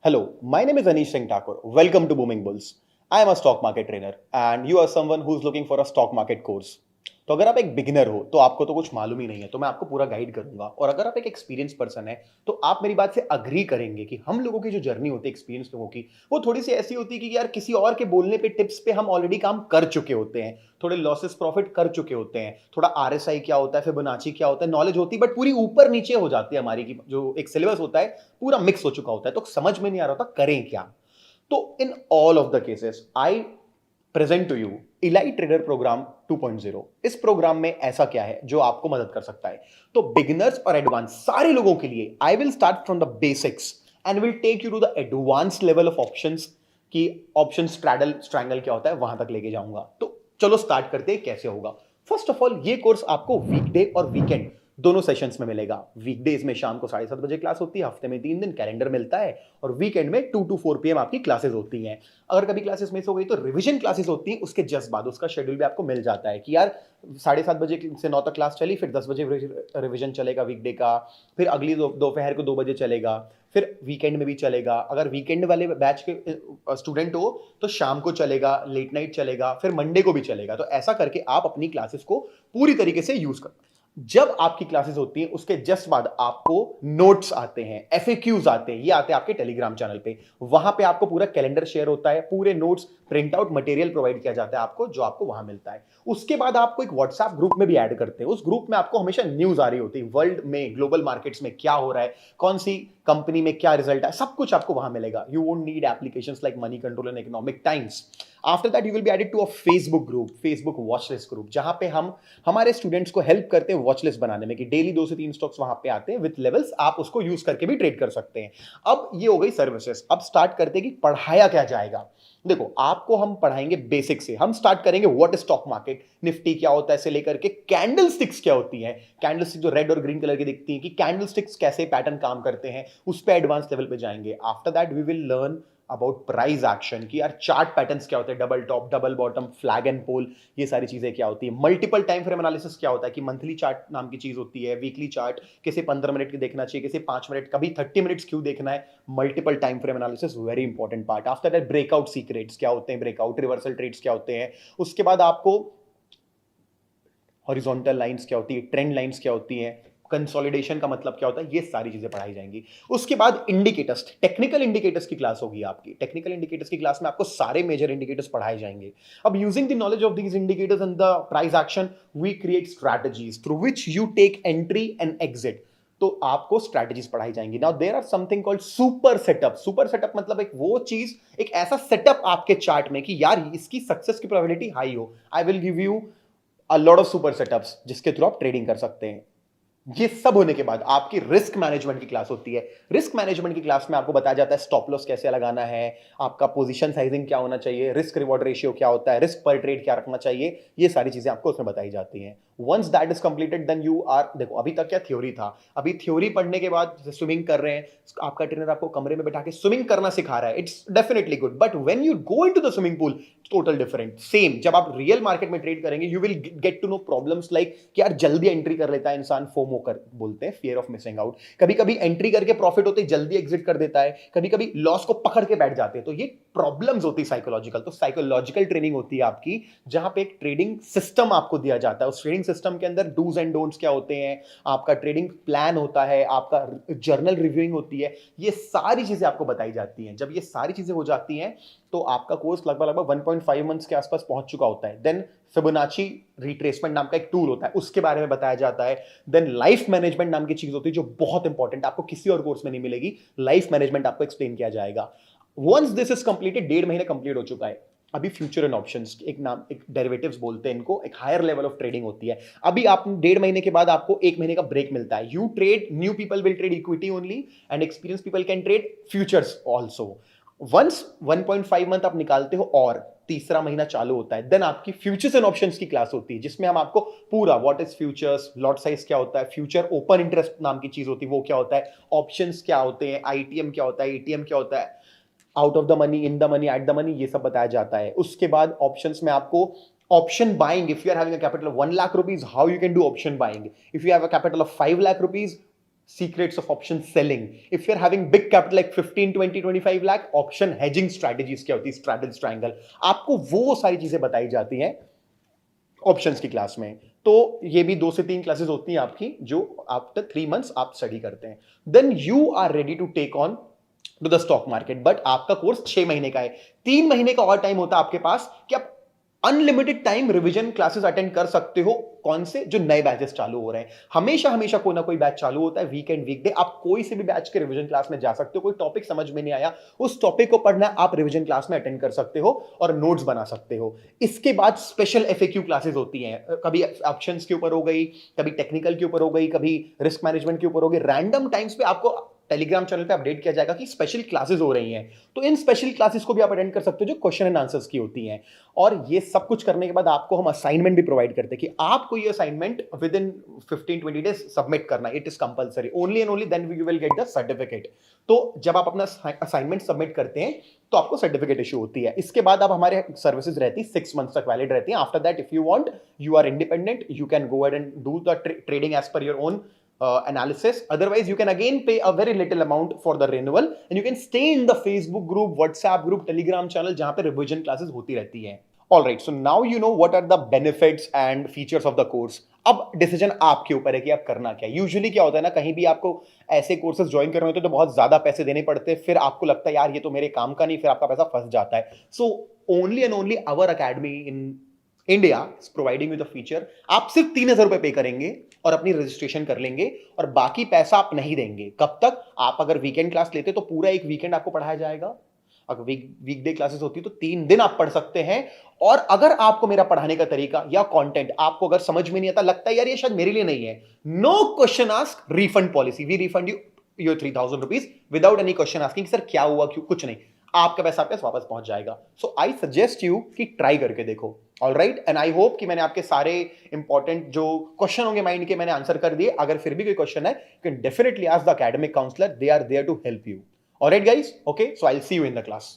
Hello, my name is Anish Singh Thakur. Welcome to Booming Bulls. I am a stock market trainer and you are someone who is looking for a stock market course. तो अगर आप एक beginner हो तो आपको तो कुछ मालूम ही नहीं है, तो मैं आपको पूरा गाइड करूंगा। और अगर आप एक एक्सपीरियंस पर्सन है तो आप मेरी बात से अग्री करेंगे कि हम लोगों की जो जर्नी होती है एक्सपीरियंस लोगों की, वो थोड़ी सी ऐसी होती है कि यार किसी और के बोलने पे टिप्स पे हम ऑलरेडी काम कर चुके होते हैं, थोड़े लॉसेस प्रॉफिट कर चुके होते हैं, थोड़ा आरएसआई क्या होता है, फिबोनाची क्या होता है, नॉलेज होती है, बट पूरी ऊपर नीचे हो जाती है हमारी, की जो एक सिलेबस होता है पूरा मिक्स हो चुका होता है, तो समझ में नहीं आ रहा होता करें क्या। तो in all of the cases I present to you elite trader program 2.0। इस प्रोग्राम में ऐसा क्या है जो आपको मदद कर सकता है? तो बिगिनर्स और एडवांस सारे लोगों के लिए I will start from the basics and will take you to the advance level of options, की ऑप्शन स्ट्रैडल स्ट्रैंगल क्या होता है वहां तक लेके जाऊंगा। तो चलो स्टार्ट करते हैं कैसे होगा। फर्स्ट ऑफ ऑल, ये कोर्स आपको वीकडे और वीकेंड दोनों सेशंस में मिलेगा। वीकडेज में शाम को 7:30 बजे क्लास होती है, हफ्ते में 3 दिन कैलेंडर मिलता है, और वीकेंड में 2 to 4 PM आपकी क्लासेस होती हैं। अगर कभी क्लासेस मिस हो गई तो रिवीजन क्लासेस होती हैं, उसके जस्ट बाद उसका शेड्यूल भी आपको मिल जाता है कि यार 7:30 बजे से 9 तक क्लास चली, फिर 10 बजे रिवीजन चलेगा वीकडे का, फिर अगली दोपहर को 2 बजे चलेगा, फिर वीकेंड में भी चलेगा। अगर वीकेंड वाले बैच के स्टूडेंट हो तो शाम को चलेगा, लेट नाइट चलेगा, फिर मंडे को भी चलेगा। तो ऐसा करके आप अपनी क्लासेस को पूरी तरीके से यूज कर। जब आपकी क्लासेस होती हैं उसके जस्ट बाद आपको नोट्स आते हैं, एफएक्यूज आते हैं, ये आते हैं आपके टेलीग्राम चैनल पे। वहां पे आपको पूरा कैलेंडर शेयर होता है, पूरे notes print out material provide किया जाता है आपको, जो आपको वहां मिलता है। उसके बाद आपको एक व्हाट्सएप ग्रुप में भी ऐड करते हैं। उस ग्रुप में आपको हमेशा न्यूज आ रही होती है, वर्ल्ड में ग्लोबल मार्केट्स में क्या हो रहा है, कौन सी कंपनी में क्या रिजल्ट है, सब कुछ आपको वहां मिलेगा। You won't need applications like Moneycontrol and Economic Times. After that you will be added to a Facebook group, Facebook watch list group, जहां पे हम हमारे स्टूडेंट्स को हेल्प करते हैं वॉच लिस्ट बनाने में, कि डेली 2 से 3 स्टॉक्स वहां पे आते हैं विद लेवल्स, आप उसको यूज करके भी ट्रेड कर सकते हैं। अब ये हो गई सर्विसेज। अब स्टार्ट करते हैं कि पढ़ाया क्या जाएगा। देखो, आपको हम पढ़ाएंगे बेसिक से। हम स्टार्ट करेंगे what is stock market, Nifty क्या होता है से लेकर के कैंडल स्टिक्स क्या होती हैं, कैंडल स्टिक जो रेड और ग्रीन कलर की दिखती हैं, कि कैंडल स्टिक्स कैसे पैटर्न काम करते हैं, उस पे एडवांस लेवल पे जाएंगे। After that we will learn about price action, कि यार चार्ट पैटर्न्स क्या होते हैं, double top, double bottom, flag and pole, ये सारी चीजें क्या होती है। मल्टीपल टाइम फ्रेम एनालिसिस क्या होता है, कि मंथली चार्ट नाम की चीज होती है, वीकली चार्ट, किसे 15 मिनट की देखना चाहिए, किसे 5 मिनट, कभी 30 मिनट्स क्यों देखना है। Multiple time frame analysis very important part. After that breakout secrets क्या होते हैं, ब्रेकआउट रिवर्सल ट्रेड्स क्या होते हैं। उसके बाद आपको हॉरिजॉन्टल लाइंस क्या होती है, ट्रेंड लाइंस क्या होती हैं, कंसोलिडेशन का मतलब क्या होता है, ये सारी चीजें पढ़ाई जाएंगी। उसके बाद इंडिकेटर्स, टेक्निकल इंडिकेटर्स की क्लास होगी आपकी। टेक्निकल इंडिकेटर्स की क्लास में आपको सारे मेजर इंडिकेटर्स पढ़ाए जाएंगे। अब using the knowledge of these indicators and the price action, we create strategies through which you take entry and exit. तो आपको स्ट्रैटेजीज पढ़ाई जाएंगी। Now there are something called super setup. Super setup मतलब एक वो चीज, एक ऐसा सेटअप आपके चार्ट में कि यार इसकी सक्सेस की प्रोबेबिलिटी हाई हो। I will give you a lot of super setups जिसके थ्रू आप ट्रेडिंग कर सकते हैं। ये सब होने के बाद आपकी रिस्क मैनेजमेंट की क्लास होती है। रिस्क मैनेजमेंट की क्लास में आपको बताया जाता है स्टॉप लॉस कैसे लगाना है, आपका पोजीशन साइजिंग क्या होना चाहिए, रिस्क रिवॉर्ड रेशियो क्या होता है, रिस्क पर ट्रेड क्या रखना चाहिए, ये सारी चीजें आपको उसमें बताई जाती हैं। Once that is completed then you are, देखो अभी तक क्या थ्योरी था, अभी थ्योरी पढ़ने के बाद जैसे स्विमिंग कर रहे हैं, आपका ट्रेनर आपको कमरे में बैठा के स्विमिंग करना सिखा रहा है, it's definitely good, but when you go into the swimming pool total different. Same जब आप रियल मार्केट में ट्रेड करेंगे you will get to know problems like कि यार जल्दी एंट्री कर लेता है इंसान, फोमो कर बोलते हैं, फियर ऑफ मिसिंग आउट। कभी कभी एंट्री करके प्रॉफिट होते ही जल्दी एग्जिट कर देता है, कभी कभी लॉस को पकड़ के बैठ जाते हैं। तो ये प्रॉब्लम्स होती है साइकोलॉजिकल। तो साइकोलॉजिकल ट्रेनिंग होती है आपकी, जहां पे एक ट्रेडिंग सिस्टम आपको दिया जाता है। उस ट्रेडिंग सिस्टम के अंदर डूज एंड डोंट्स क्या होते हैं, आपका ट्रेडिंग प्लान होता है, आपका जर्नल रिव्यूइंग होती है, ये सारी चीजें आपको बताई जाती हैं। जब ये सारी चीजें हो जाती हैं तो आपका कोर्स लगभग लगभग 1.5 मंथ्स के आसपास पहुंच चुका होता है। देन फिबोनाची रिट्रेसमेंट नाम का एक टूल होता है, उसके बारे में बताया जाता है। देन लाइफ मैनेजमेंट नाम की चीज होती है जो बहुत इंपॉर्टेंट, आपको किसी और कोर्स में नहीं मिलेगी। लाइफ मैनेजमेंट आपको एक्सप्लेन किया जाएगा। वंस दिस इज कंप्लीटेड, 1.5 महीने कंप्लीट हो चुका है। अभी फ्यूचर एंड ऑप्शंस, एक नाम, एक डेरिवेटिव्स बोलते हैं इनको, एक हायर लेवल ऑफ ट्रेडिंग होती है। अभी आप 1.5 महीने के बाद आपको 1 महीने का ब्रेक मिलता है। You trade, new people will trade equity only and experience people can trade futures also. Once 1.5 month आप निकालते हो और तीसरा महीना चालू होता है, देन आपकी फ्यूचर्स एंड ऑप्शंस की क्लास होती है, जिसमें हम आपको पूरा what is futures, lot size क्या होता है, फ्यूचर ओपन इंटरेस्ट नाम की चीज होती है वो क्या होता है, ऑप्शंस क्या होते हैं, आईटीएम क्या होता है, एटीएम क्या होता है, out of the money, in the money, at the money, ये सब बताया जाता है। उसके बाद ऑप्शंस में आपको option buying, if you are having a capital of 1 lakh rupees, how you can do option buying, if you have a capital of 5 lakh rupees, secrets of option selling. If you're having big capital like 15, 20, 25 lakh, option hedging strategies क्या होती है, straddles triangle, आपको वो सारी चीजें बताई जाती हैं ऑप्शंस की क्लास में. तो ये भी 2 से 3 क्लासेस होती हैं आपकी, जो आफ्टर 3 मंथ्स आप स्टडी करते हैं. Then you are ready to take on to the stock market. But आपका कोर्स 6 महीने का है. 3 महीने का और टाइम होता है आपके पास कि आप unlimited time revision classes attend कर सकते हो. कौन से? जो नए बैचेस चालू हो रहे हैं. हमेशा हमेशा कोई ना कोई बैच चालू होता है, वीकेंड वीकडे. आप कोई से भी बैच के रिवीजन क्लास में जा सकते हो. कोई टॉपिक समझ में नहीं आया, उस टॉपिक को पढ़ना है, आप रिवीजन क्लास में अटेंड कर सकते हो और नोट्स बना सकते हो. इसके बाद स्पेशल एफएक्यू क्लासेस होती हैं. कभी ऑप्शंस के ऊपर हो गई, कभी टेक्निकल के ऊपर हो गई, कभी रिस्क मैनेजमेंट के ऊपर हो गई. रैंडम टाइम्स पे आपको टेलीग्राम चैनल पे अपडेट किया जाएगा कि स्पेशल क्लासेस हो रही हैं. तो इन स्पेशल क्लासेस को भी आप अटेंड कर सकते हो, जो क्वेश्चन एंड आंसर्स की होती हैं. और ये सब कुछ करने के बाद आपको हम असाइनमेंट भी प्रोवाइड करते हैं कि आपको ये assignment within 15-20 days submit करना. It is compulsory. Only and only then you will get the certificate. तो जब आप अपना असाइनमेंट सबमिट करते हैं तो आपको सर्टिफिकेट इशू होती है. इसके बाद आप हमारे सर्विसेज रहती है 6 मंथ्स तक वैलिड रहती हैं. After that if you want, you are independent, you can go ahead and do the trading as per your own analysis. Otherwise you can again pay a very little amount for the renewal and you can stay in the Facebook group, WhatsApp group, Telegram channel जहां पे revision classes होती रहती हैं. Alright, so now you know what are the benefits and features of the course. अब decision आपके ऊपर है कि आप करना क्या है. यूजुअली क्या होता है ना, कहीं भी आपको ऐसे कोर्सेज ज्वाइन करने होते हैं तो बहुत ज्यादा पैसे देने पड़ते हैं. फिर आपको लगता है यार ये तो मेरे काम का नहीं, फिर आपका पैसा फंस जाता है. So only and only our academy in India is providing with the feature. आप सिर्फ 3,000 रुपए पे करेंगे और अपनी रजिस्ट्रेशन कर लेंगे और बाकी पैसा आप नहीं देंगे. कब तक? आप अगर वीकेंड क्लास लेते तो पूरा एक वीकेंड आपको पढ़ाया जाएगा. अगर वीकडे क्लासेस होती तो 3 दिन आप पढ़ सकते हैं. और अगर आपको मेरा पढ़ाने का तरीका या कंटेंट आपको अगर समझ में नहीं आता, लगता है यार ये शायद मेरे लिए नहीं है, no question ask, refund policy. We refund you your 3,000 rupees without any question asking sir क्या हुआ, क्यों, कुछ नहीं. आपका पैसा आपके वापस पहुंच जाएगा. सो आई सजेस्ट यू कि ट्राई करके देखो. ऑलराइट, एंड आई होप कि मैंने आपके सारे इंपॉर्टेंट जो क्वेश्चन होंगे माइंड के मैंने आंसर कर दिए. अगर फिर भी कोई क्वेश्चन है, you can definitely ask the academic counsellor. They are there to help you. Alright guys, okay, so I will see you in the class.